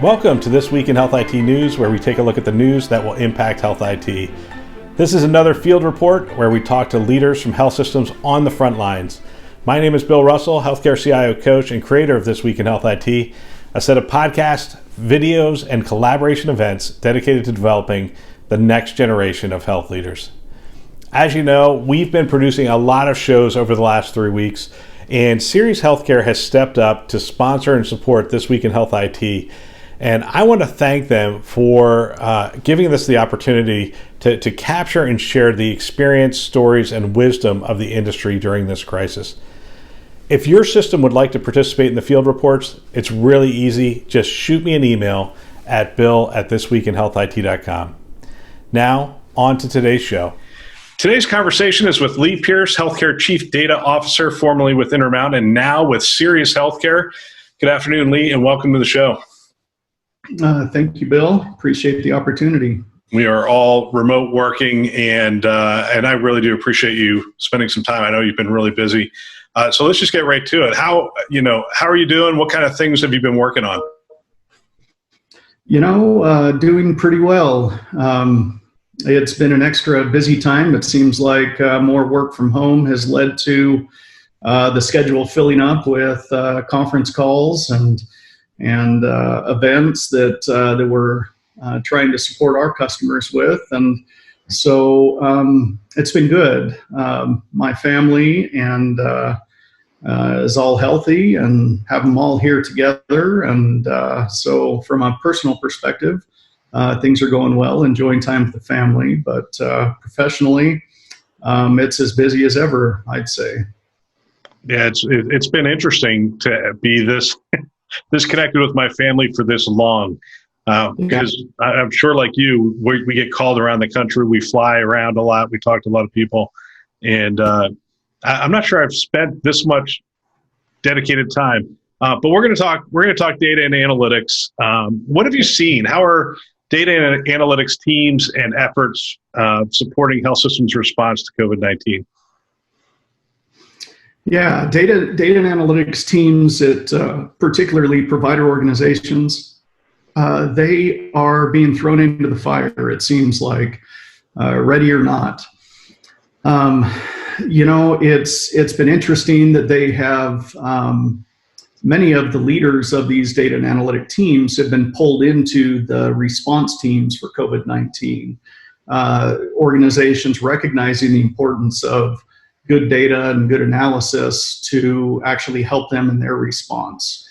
Welcome to This Week in Health IT News, where we take a look at the news that will impact health IT. This is another field report where we talk to leaders from health systems on the front lines. My name is Bill Russell, Healthcare CIO Coach and creator of This Week in Health IT, a set of podcasts, videos, and collaboration events dedicated to developing the next generation of health leaders. As you know, we've been producing a lot of shows over the last 3 weeks, and Sirius Healthcare has stepped up to sponsor and support This Week in Health IT. And I want to thank them for giving us the opportunity to capture and share the experience, stories, and wisdom of the industry during this crisis. If your system would like to participate in the field reports, it's really easy. Just shoot me an email at bill@thisweekinhealthit.com. Now, on to today's show. Today's conversation is with Lee Pierce, Healthcare Chief Data Officer, formerly with Intermountain and now with Sirius Healthcare. Good afternoon, Lee, and welcome to the show. Thank you, Bill. Appreciate the opportunity. We are all remote working, and I really do appreciate you spending some time. I know you've been really busy, so let's just get right to it. How are you doing? What kind of things have you been working on? Doing pretty well. It's been an extra busy time. It seems like more work from home has led to the schedule filling up with conference calls and events that we're trying to support our customers with. And so it's been good. My family and is all healthy and have them all here together. And so from a personal perspective, things are going well, enjoying time with the family. But professionally, it's as busy as ever, I'd say. Yeah, it's been interesting to be this connected with my family for this long, because I'm sure, like you, we get called around the country. We fly around a lot. We talk to a lot of people, and I'm not sure I've spent this much dedicated time. But we're going to talk data and analytics. What have you seen? How are data and analytics teams and efforts supporting health systems' response to COVID-19? Yeah, data and analytics teams at particularly provider organizations, they are being thrown into the fire, it seems like, ready or not. It's been interesting that they have, many of the leaders of these data and analytic teams have been pulled into the response teams for COVID-19. Organizations recognizing the importance of good data and good analysis to actually help them in their response.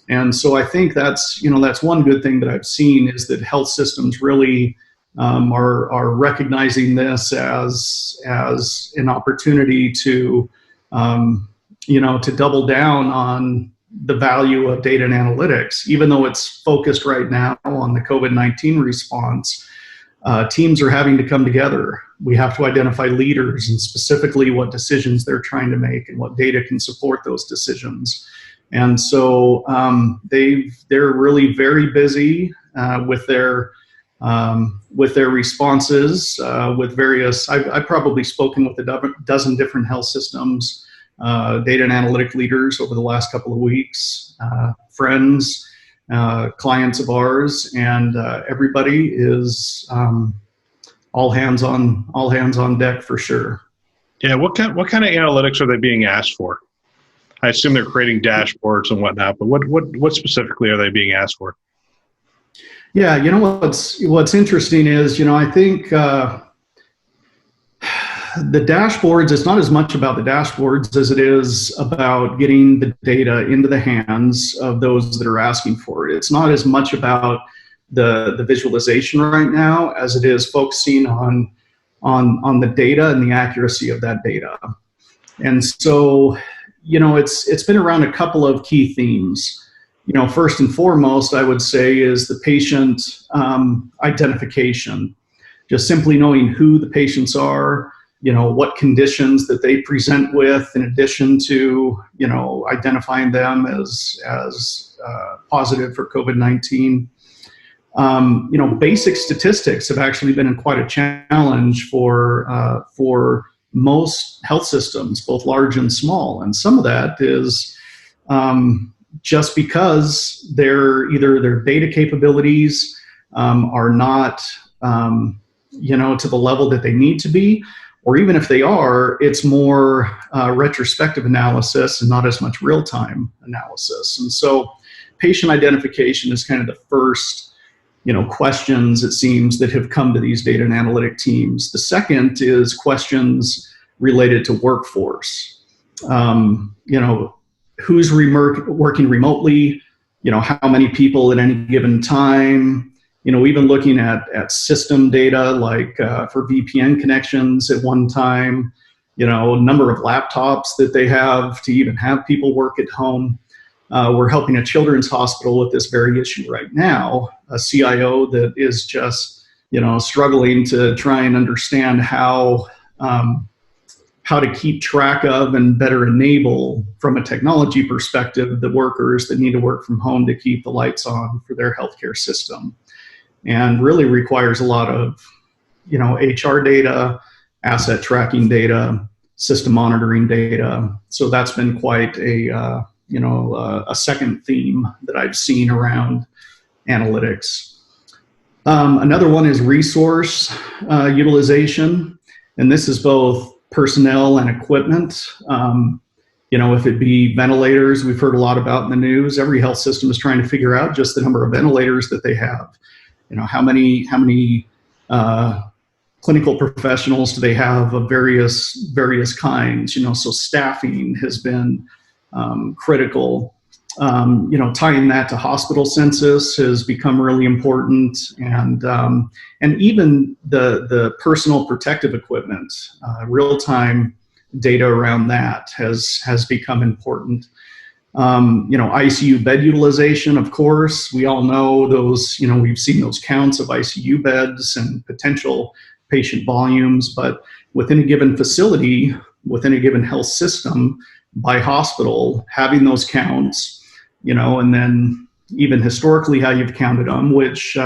And so I think that's one good thing that I've seen is that health systems really are recognizing this as an opportunity to double down on the value of data and analytics. Even though it's focused right now on the COVID-19 response, teams are having to come together. We have to identify leaders and specifically what decisions they're trying to make and what data can support those decisions. And so they're really very busy with their responses with various. I've probably spoken with a dozen different health systems, data and analytic leaders over the last couple of weeks, friends, clients of ours, and everybody is all hands on deck for sure. Yeah, what kind of analytics are they being asked for? I assume they're creating dashboards and whatnot, but what specifically are they being asked for? Yeah, what's interesting is I think the dashboards, it's not as much about the dashboards as it is about getting the data into the hands of those that are asking for it. It's not as much about the visualization right now as it is focusing on the data and the accuracy of that data. And so, it's been around a couple of key themes. First and foremost, I would say is the patient identification. Just simply knowing who the patients are, what conditions that they present with, in addition to, identifying them as positive for COVID-19. Basic statistics have actually been quite a challenge for most health systems, both large and small. And some of that is just because their data capabilities are not to the level that they need to be, or even if they are, it's more retrospective analysis and not as much real-time analysis. And so patient identification is kind of the first questions, it seems, that have come to these data and analytic teams. The second is questions related to workforce. Who's working remotely? How many people at any given time? Even looking at system data, like for VPN connections at one time, number of laptops that they have to even have people work at home. We're helping a children's hospital with this very issue right now, a CIO that is just, struggling to try and understand how to keep track of and better enable, from a technology perspective, the workers that need to work from home to keep the lights on for their healthcare system. And really requires a lot of, HR data, asset tracking data, system monitoring data. So that's been quite a second theme that I've seen around analytics. Another one is resource utilization, and this is both personnel and equipment. If it be ventilators, we've heard a lot about in the news. Every health system is trying to figure out just the number of ventilators that they have. How many clinical professionals do they have of various kinds? So staffing has been critical. Tying that to hospital census has become really important, and even the personal protective equipment, real-time data around that has become important. ICU bed utilization, of course, we all know those. We've seen those counts of ICU beds and potential patient volumes, but within a given facility, within a given health system, by hospital, having those counts, and then even historically how you've counted them, which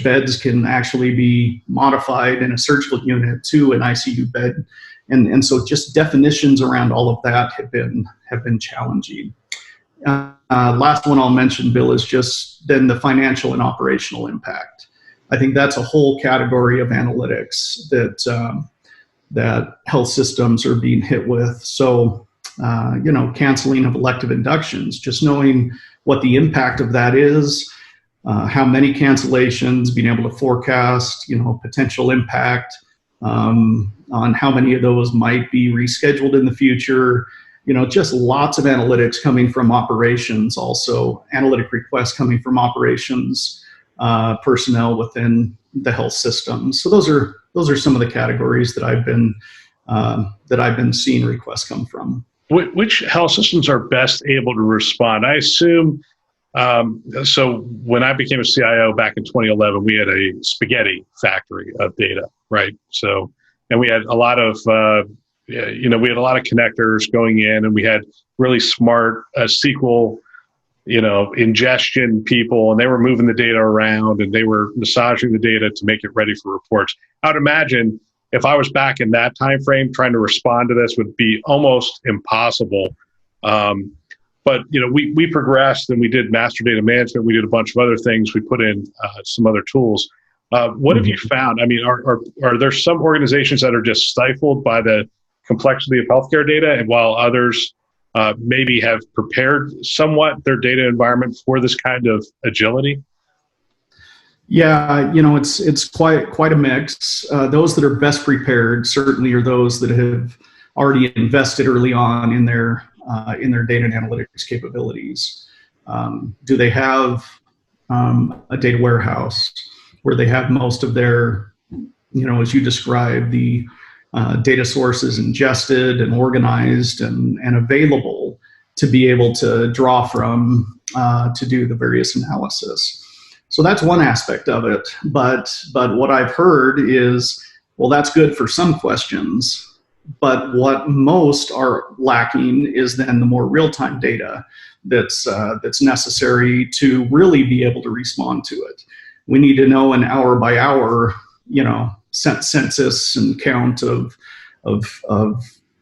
beds can actually be modified in a surgical unit to an ICU bed, and so just definitions around all of that have been challenging. Last one I'll mention, Bill, is just then the financial and operational impact. I think that's a whole category of analytics that health systems are being hit with. So, canceling of elective inductions, just knowing what the impact of that is, how many cancellations, being able to forecast, potential impact on how many of those might be rescheduled in the future. Just lots of analytics coming from operations, also analytic requests coming from operations personnel within the health system. So those are some of the categories that I've been seeing requests come from. Which health systems are best able to respond? I assume, so when I became a CIO back in 2011, we had a spaghetti factory of data, right? So, and we had a lot of, we had a lot of connectors going in, and we had really smart SQL, ingestion people, and they were moving the data around and they were massaging the data to make it ready for reports. I would imagine if I was back in that time frame, trying to respond to this would be almost impossible. But we progressed and we did master data management. We did a bunch of other things. We put in some other tools. What have you found? I mean, are there some organizations that are just stifled by the complexity of healthcare data, and while others maybe have prepared somewhat their data environment for this kind of agility? Yeah, it's quite a mix. Those that are best prepared certainly are those that have already invested early on in their data and analytics capabilities. Do they have a data warehouse where they have most of their, as you described, the data sources ingested and organized and available to be able to draw from to do the various analysis? So that's one aspect of it. But what I've heard is, well, that's good for some questions, but what most are lacking is then the more real-time data that's necessary to really be able to respond to it. We need to know an hour by hour, census and count of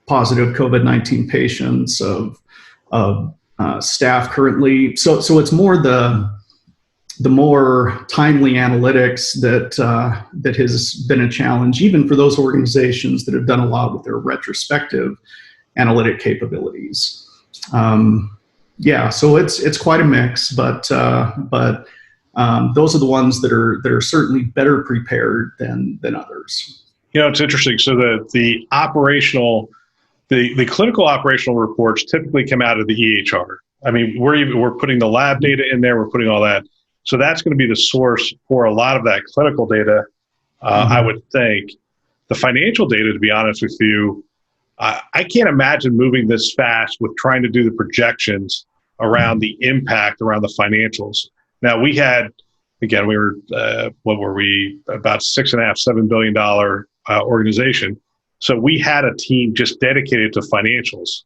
positive COVID-19 patients, of staff currently. So it's more the more timely analytics that has been a challenge, even for those organizations that have done a lot with their retrospective analytic capabilities. So it's quite a mix, but those are the ones that are certainly better prepared than others. It's interesting. So the clinical operational reports typically come out of the EHR. I mean, we're putting the lab data in there, we're putting all that. So that's going to be the source for a lot of that clinical data, I would think. The financial data, to be honest with you, I can't imagine moving this fast with trying to do the projections around the impact around the financials. Now, we were, what were we, about $6.5–7 billion organization. So we had a team just dedicated to financials.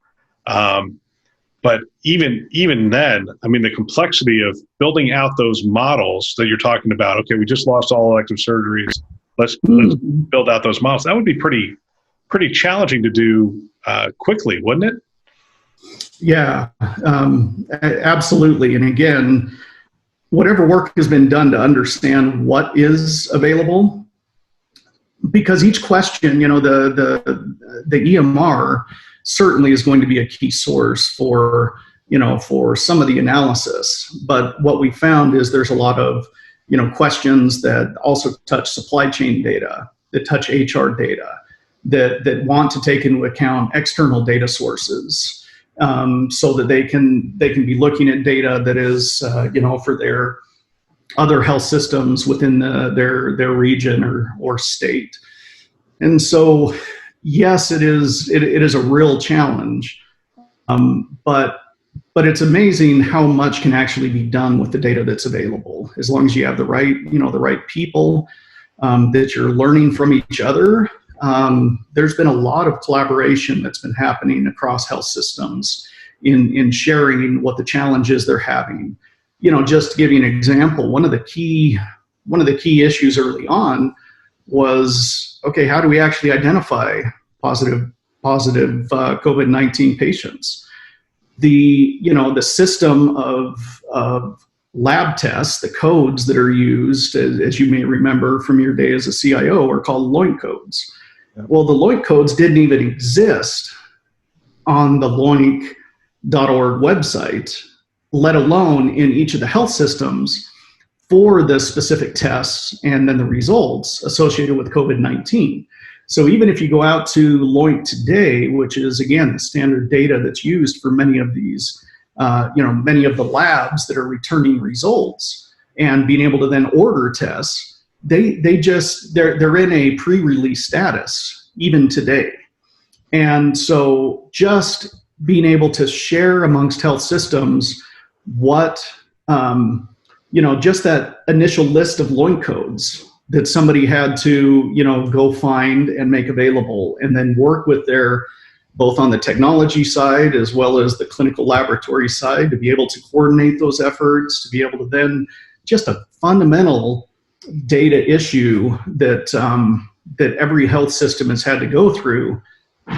But even then, I mean, the complexity of building out those models that you're talking about, okay, we just lost all elective surgeries. Let's build out those models. That would be pretty challenging to do quickly, wouldn't it? Yeah, absolutely. And again, whatever work has been done to understand what is available, because each question, the EMR certainly is going to be a key source for some of the analysis. But what we found is there's a lot of, questions that also touch supply chain data, that touch HR data, that want to take into account external data sources, so that they can be looking at data that is, for their other health systems within their region or state. And so, yes, it is a real challenge, but it's amazing how much can actually be done with the data that's available, as long as you have the right people, that you're learning from each other. There's been a lot of collaboration that's been happening across health systems in sharing what the challenges they're having. Just to give you an example, one of the key issues early on was, okay, how do we actually identify positive COVID-19 patients? The system of lab tests, the codes that are used, as you may remember from your day as a CIO, are called LOINC codes. Yeah. Well, the LOINC codes didn't even exist on the LOINC.org website, let alone in each of the health systems for the specific tests and then the results associated with COVID-19. So even if you go out to LOINC today, which is, again, the standard data that's used for many of these, many of the labs that are returning results and being able to then order tests, they're in a pre-release status even today. And so just being able to share amongst health systems what, just that initial list of LOINC codes that somebody had to, go find and make available, and then work with both on the technology side as well as the clinical laboratory side, to be able to coordinate those efforts, to be able to then just a fundamental data issue that every health system has had to go through,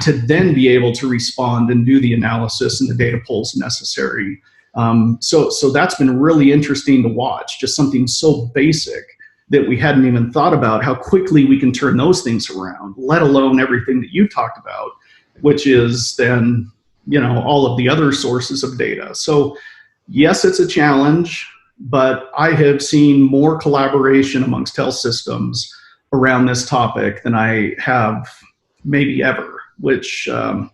to then be able to respond and do the analysis and the data pulls necessary. So that's been really interesting to watch, just something so basic that we hadn't even thought about, how quickly we can turn those things around, let alone everything that you talked about, which is then, all of the other sources of data. So yes, it's a challenge, but I have seen more collaboration amongst health systems around this topic than I have maybe ever, which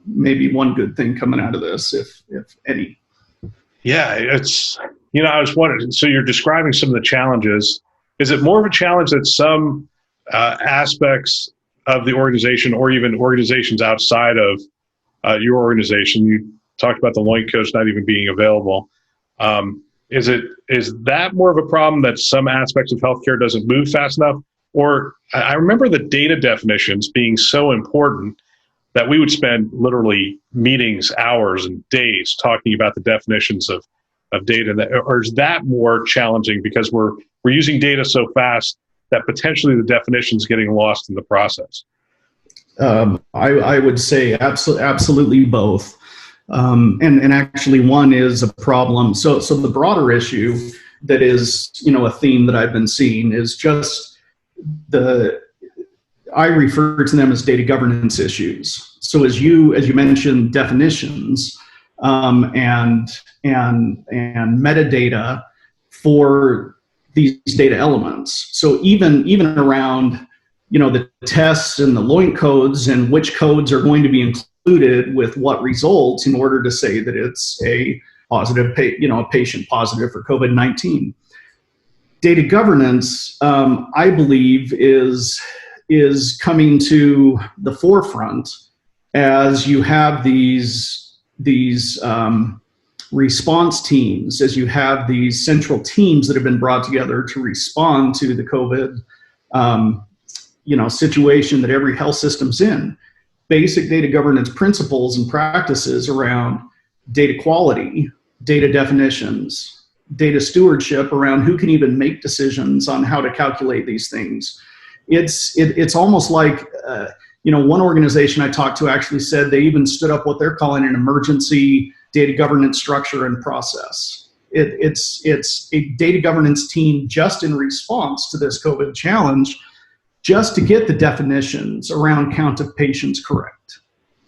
may be one good thing coming out of this, if any. Yeah, it's, I was wondering, so you're describing some of the challenges. Is it more of a challenge that some aspects of the organization, or even organizations outside of your organization, you talked about the LOINC codes not even being available. Is that more of a problem, that some aspects of healthcare doesn't move fast enough? Or I remember the data definitions being so important that we would spend literally meetings, hours and days talking about the definitions of data. Or is that more challenging because we're using data so fast that potentially the definition is getting lost in the process? I would say absolutely both. And actually one is a problem. So the broader issue that is, a theme that I've been seeing is just I refer to them as data governance issues. So as you mentioned, definitions and metadata for these data elements. So even around the tests and the LOINC codes and which codes are going to be included with what results in order to say that it's a positive, a patient positive for COVID-19. Data governance, I believe, is coming to the forefront as you have these response teams, as you have these central teams that have been brought together to respond to the COVID situation that every health system's in. Basic data governance principles and practices around data quality, data definitions, data stewardship around who can even make decisions on how to calculate these things. It's almost like, one organization I talked to actually said they even stood up what they're calling an emergency data governance structure and process. It's a data governance team just in response to this COVID challenge, just to get the definitions around count of patients correct,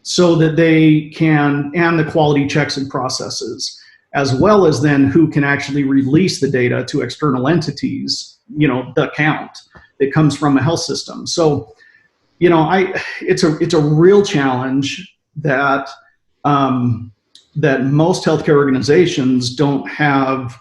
so that they can, and the quality checks and processes, as well as then who can actually release the data to external entities, the count that comes from a health system. So, it's a real challenge that that most healthcare organizations don't have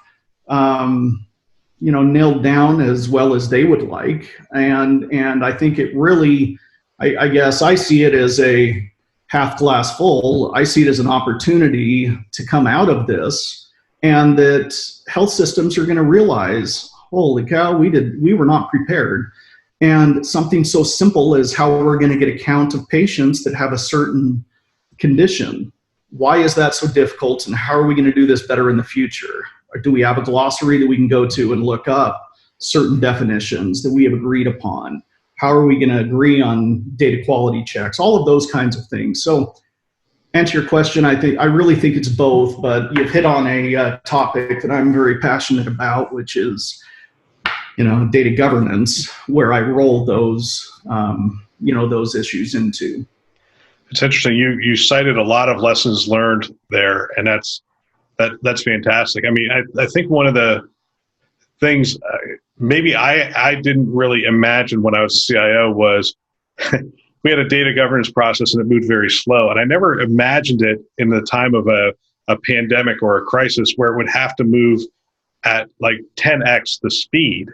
nailed down as well as they would like. And I think it really, I guess I see it as a half glass full. I see it as an opportunity to come out of this, and that health systems are going to realize, holy cow, we were not prepared. And something so simple as how we're going to get a count of patients that have a certain condition. Why is that so difficult, and how are we going to do this better in the future? Or do we have a glossary that we can go to and look up certain definitions that we have agreed upon? How are we going to agree on data quality checks? All of those kinds of things. So, answer your question, I really think it's both, but you've hit on a topic that I'm very passionate about, which is, data governance, where I roll those, those issues into. It's interesting. You cited a lot of lessons learned there, and that's fantastic. I mean, I think one of the things maybe I didn't really imagine when I was a CIO was we had a data governance process and it moved very slow. And I never imagined it in the time of a pandemic or a crisis where it would have to move at like 10x the speed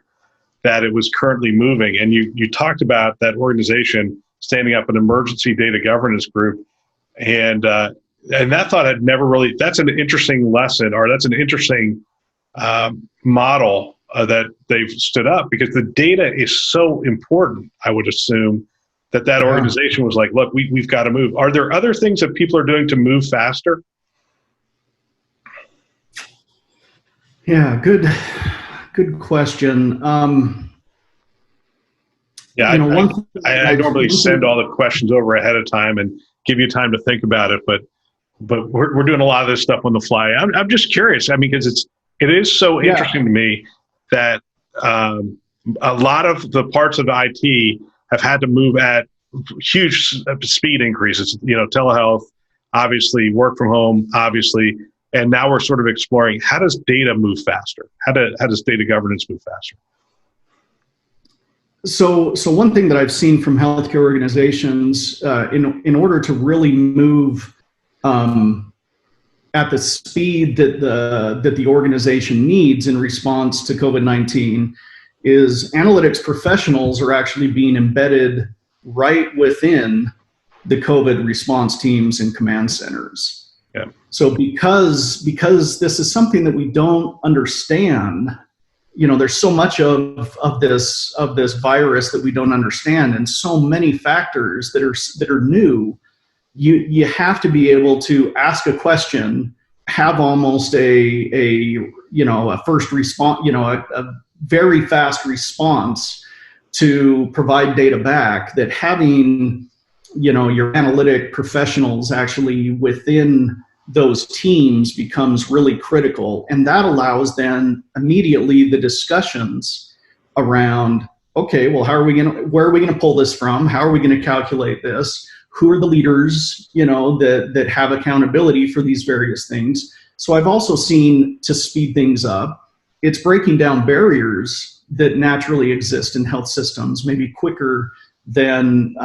that it was currently moving. And you talked about that organization standing up an emergency data governance group. And that thought had never really, that's an interesting lesson, or that's an interesting model that they've stood up, because the data is so important. I would assume that organization was like, look, we've got to move. Are there other things that people are doing to move faster? Yeah, good question. I normally send all the questions over ahead of time and give you time to think about it, but we're doing a lot of this stuff on the fly. I'm just curious. I mean, because it is so interesting to me that a lot of the parts of IT have had to move at huge speed increases. Telehealth, obviously, work from home, obviously, and now we're sort of exploring, how does data move faster? How does data governance move faster? So one thing that I've seen from healthcare organizations, in order to really move at the speed that the organization needs in response to COVID-19, is analytics professionals are actually being embedded right within the COVID response teams and command centers. Yeah. So because this is something that we don't understand, there's so much of this virus that we don't understand, and so many factors that are new. You have to be able to ask a question, have almost a first response, a very fast response to provide data back, that having, your analytic professionals actually within those teams becomes really critical. And that allows then immediately the discussions around, okay, well, where are we going to pull this from? How are we going to calculate this? Who are the leaders, that have accountability for these various things? So I've also seen, to speed things up, it's breaking down barriers that naturally exist in health systems, maybe quicker than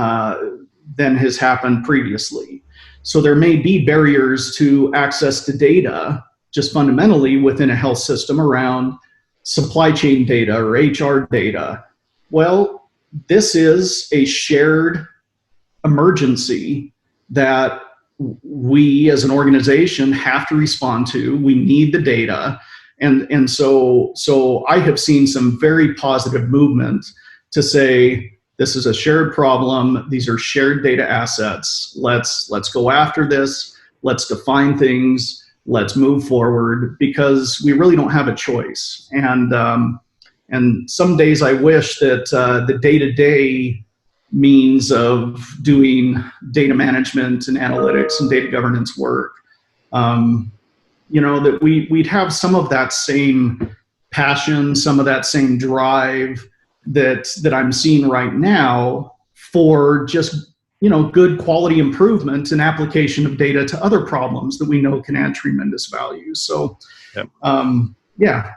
has happened previously. So there may be barriers to access to data, just fundamentally within a health system, around supply chain data or HR data. Well, this is a shared emergency that we as an organization have to respond to. We need the data. And so I have seen some very positive movement to say, this is a shared problem. These are shared data assets. Let's go after this. Let's define things. Let's move forward, because we really don't have a choice. And some days I wish that the day-to-day means of doing data management and analytics and data governance work, that we'd have some of that same passion, some of that same drive that I'm seeing right now for just, good quality improvement and application of data to other problems that we know can add tremendous value. So, yep.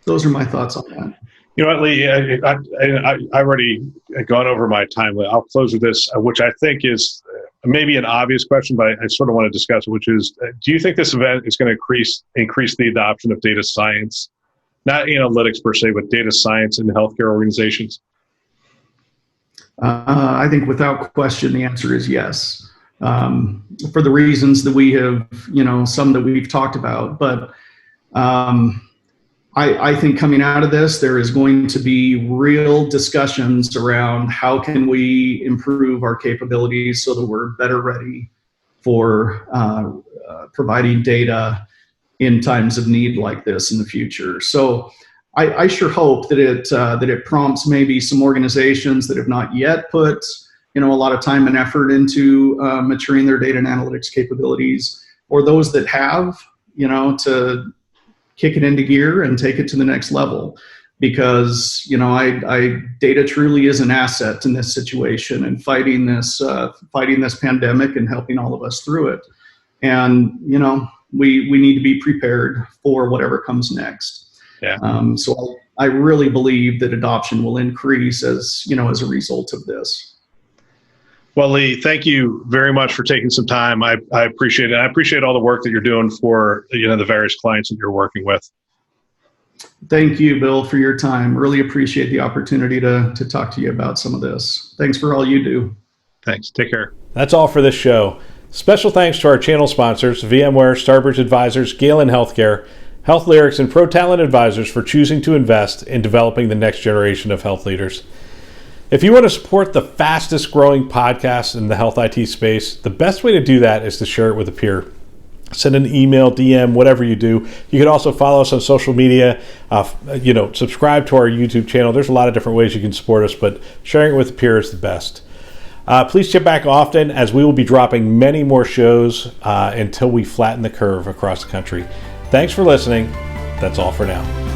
Those are my thoughts on that. You know what, Lee, I already gone over my time. I'll close with this, which I think is maybe an obvious question, but I sort of want to discuss it, which is, do you think this event is going to increase the adoption of data science? Not analytics per se, but data science in healthcare organizations? I think without question, the answer is yes. For the reasons that we have, some that we've talked about. But I think coming out of this, there is going to be real discussions around how can we improve our capabilities so that we're better ready for providing data in times of need like this in the future. So I sure hope that it prompts maybe some organizations that have not yet put a lot of time and effort into maturing their data and analytics capabilities, or those that have, to kick it into gear and take it to the next level. Because data truly is an asset in this situation and fighting this pandemic and helping all of us through it. And we need to be prepared for whatever comes next. Yeah. So I really believe that adoption will increase as a result of this. Well, Lee, thank you very much for taking some time. I appreciate it. I appreciate all the work that you're doing for the various clients that you're working with. Thank you, Bill, for your time. Really appreciate the opportunity to talk to you about some of this. Thanks for all you do. Thanks. Take care. That's all for this show. Special thanks to our channel sponsors, VMware, Starbridge Advisors, Galen Healthcare, HealthLyrics, and ProTalent Advisors for choosing to invest in developing the next generation of health leaders. If you want to support the fastest growing podcast in the health IT space, the best way to do that is to share it with a peer. Send an email, DM, whatever you do. You can also follow us on social media, subscribe to our YouTube channel. There's a lot of different ways you can support us, but sharing it with a peer is the best. Please check back often, as we will be dropping many more shows until we flatten the curve across the country. Thanks for listening. That's all for now.